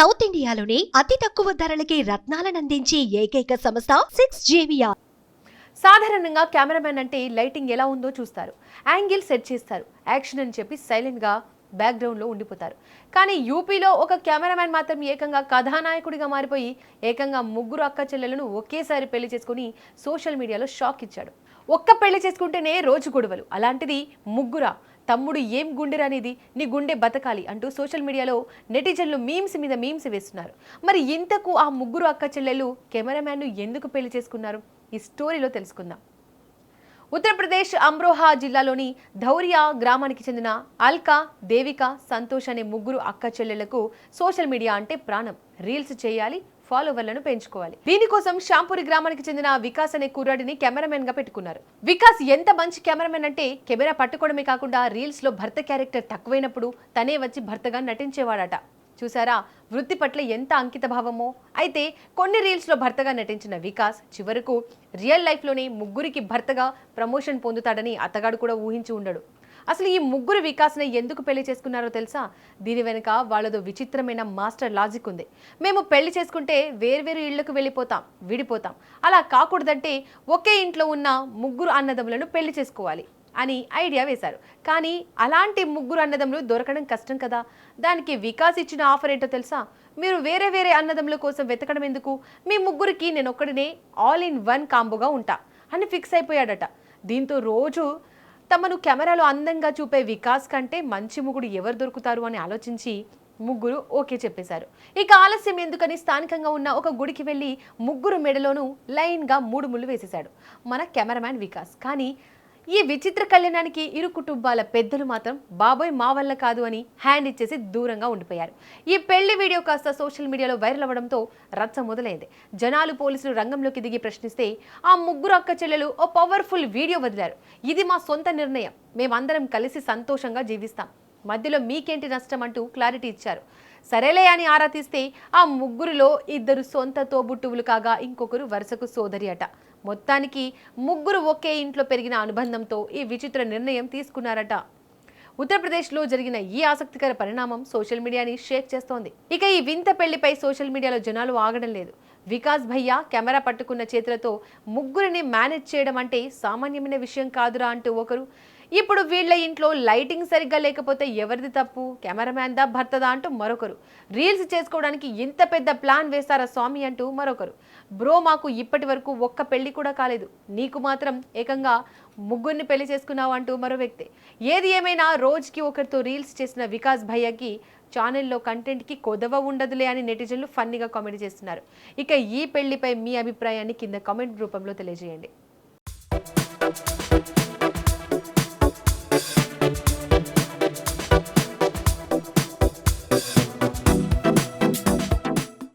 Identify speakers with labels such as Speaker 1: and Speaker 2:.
Speaker 1: South ఇండియాలోని అతి తక్కువ ధరలకి రత్నాలనందించే ఏకైక సంస్థ 6JVR.
Speaker 2: సాధారణంగా కెమెరామెన్ అంటే లైటింగ్ ఎలా ఉందో చూస్తారు, యాంగిల్ సెట్ చేస్తారు, యాక్షన్ అని చెప్పి సైలెంట్గా బ్యాక్గ్రౌండ్లో ఉండిపోతారు. కానీ యూపీలో ఒక కెమెరామెన్ మాత్రం ఏకంగా కథానాయకుడిగా మారిపోయి ఏకంగా ముగ్గురు అక్క చెల్లెలను ఒకేసారి పెళ్లి చేసుకుని సోషల్ మీడియాలో షాక్ ఇచ్చాడు. ఒక్క పెళ్లి చేసుకుంటేనే రోజు గొడవలు, అలాంటిది ముగ్గురా, తమ్ముడు ఏం గుండెరా అనేది, నీ గుండె బతకాలి అంటూ సోషల్ మీడియాలో నెటిజన్లు మీమ్స్ మీద మీమ్స్ వేస్తున్నారు. మరి ఇంతకు ఆ ముగ్గురు అక్క చెల్లెలు కెమెరామ్యాన్ను ఎందుకు పెళ్లి చేసుకున్నారు? ఈ స్టోరీలో తెలుసుకుందాం. ఉత్తరప్రదేశ్ అమ్రోహా జిల్లాలోని ధౌరియా గ్రామానికి చెందిన అల్కా, దేవిక, సంతోష్ అనే ముగ్గురు అక్క చెల్లెళ్లకు సోషల్ మీడియా అంటే ప్రాణం. రీల్స్ చేయాలి, ఫాలోవర్లను పెంచుకోవాలి. దీనికోసం షాంపూరి గ్రామానికి చెందిన వికాస్ అనే కుర్రాడిని కెమెరామెన్ గా పెట్టుకున్నారు. వికాస్ ఎంత మంచి కెమెరామెన్ అంటే కెమెరా పట్టుకోవడమే కాకుండా రీల్స్ లో భర్త క్యారెక్టర్ తక్కువైనప్పుడు తనే వచ్చి భర్తగా నటించేవాడట. చూసారా వృత్తి పట్ల ఎంత అంకిత భావమో. అయితే కొన్ని రీల్స్ లో భర్తగా నటించిన వికాస్ చివరకు రియల్ లైఫ్ లోనే ముగ్గురికి భర్తగా ప్రమోషన్ పొందుతాడని అతగాడు కూడా ఊహించి ఉండడు. అసలు ఈ ముగ్గురు వికాస్ని ఎందుకు పెళ్లి చేసుకున్నారో తెలుసా? దీని వెనుక వాళ్ళదో విచిత్రమైన మాస్టర్ లాజిక్ ఉంది. మేము పెళ్లి చేసుకుంటే వేర్వేరు ఇళ్లకు వెళ్ళిపోతాం, విడిపోతాం. అలా కాకూడదంటే ఒకే ఇంట్లో ఉన్న ముగ్గురు అన్నదమ్ములను పెళ్లి చేసుకోవాలి అని ఐడియా వేశారు. కానీ అలాంటి ముగ్గురు అన్నదమ్ములు దొరకడం కష్టం కదా. దానికి వికాస్ ఇచ్చిన ఆఫర్ ఏంటో తెలుసా? మీరు వేరే వేరే అన్నదమ్ముల కోసం వెతకడం ఎందుకు, మీ ముగ్గురికి నేను ఒక్కడినే ఆల్ ఇన్ వన్ కాంబోగా ఉంటా అని ఫిక్స్ అయిపోయాడట. దీంతో రోజు తమను కెమెరాలో అందంగా చూపే వికాస్ కంటే మంచి ముగ్గురు ఎవరు దొరుకుతారు అని ఆలోచించి ముగ్గురు ఓకే చెప్పేశారు. ఇక ఆలస్యం ఎందుకని స్థానికంగా ఉన్న ఒక గుడికి వెళ్ళి ముగ్గురు మెడలోనూ లైన్గా 3 ముళ్ళు వేసేశాడు మన కెమెరామ్యాన్ వికాస్. కానీ ఈ విచిత్ర కళ్యాణానికి ఇరు కుటుంబాల పెద్దలు మాత్రం బాబోయ్ మా వల్ల కాదు అని హ్యాండ్ ఇచ్చేసి దూరంగా ఉండిపోయారు. ఈ పెళ్లి వీడియో కాస్త సోషల్ మీడియాలో వైరల్ అవ్వడంతో రచ్చ మొదలైంది. జనాలు, పోలీసులు రంగంలోకి దిగి ప్రశ్నిస్తే ఆ ముగ్గురు అక్క చెల్లెలు ఓ పవర్ఫుల్ వీడియో వదిలారు. ఇది మా సొంత నిర్ణయం, మేమందరం కలిసి సంతోషంగా జీవిస్తాం, మధ్యలో మీకేంటి నష్టం అంటూ క్లారిటీ ఇచ్చారు. సరేలే అని ఆరా తీస్తే ఆ ముగ్గురులో 2 సొంత తోబుట్టువులు కాగా ఇంకొకరు వరుసకు సోదరి అట. మొత్తానికి ముగ్గురు ఒకే ఇంట్లో పెరిగిన అనుబంధంతో ఈ విచిత్ర నిర్ణయం తీసుకున్నారట. ఉత్తరప్రదేశ్లో జరిగిన ఈ ఆసక్తికర పరిణామం సోషల్ మీడియాని షేక్ చేస్తోంది. ఇక ఈ వింత పెళ్లిపై సోషల్ మీడియాలో జనాలు ఆగడం లేదు. వికాస్ భయ్య కెమెరా పట్టుకున్న చేతులతో ముగ్గురిని మేనేజ్ చేయడం అంటే సామాన్యమైన విషయం కాదురా అంటూ ఒకరు, ఇప్పుడు వీళ్ళ ఇంట్లో లైటింగ్ సరిగ్గా లేకపోతే ఎవరిది తప్పు, కెమెరామ్యాన్ దా భర్తదా అంటూ మరొకరు, రీల్స్ చేసుకోవడానికి ఇంత పెద్ద ప్లాన్ వేస్తారా స్వామి అంటూ మరొకరు, బ్రో మాకు ఇప్పటి వరకు ఒక్క పెళ్లి కూడా కాలేదు, నీకు మాత్రం ఏకంగా ముగ్గురిని పెళ్లి చేసుకున్నావు అంటూ మరో వ్యక్తి. ఏది ఏమైనా రోజుకి ఒకరితో రీల్స్ చేసిన వికాస్ భయ్యకి ఛానల్లో కంటెంట్కి కొదవ ఉండదులే అని నెటిజన్లు ఫన్నీగా కామెంట్ చేస్తున్నారు. ఇక ఈ పెళ్లిపై మీ అభిప్రాయాన్ని కింద కామెంట్ రూపంలో తెలియజేయండి.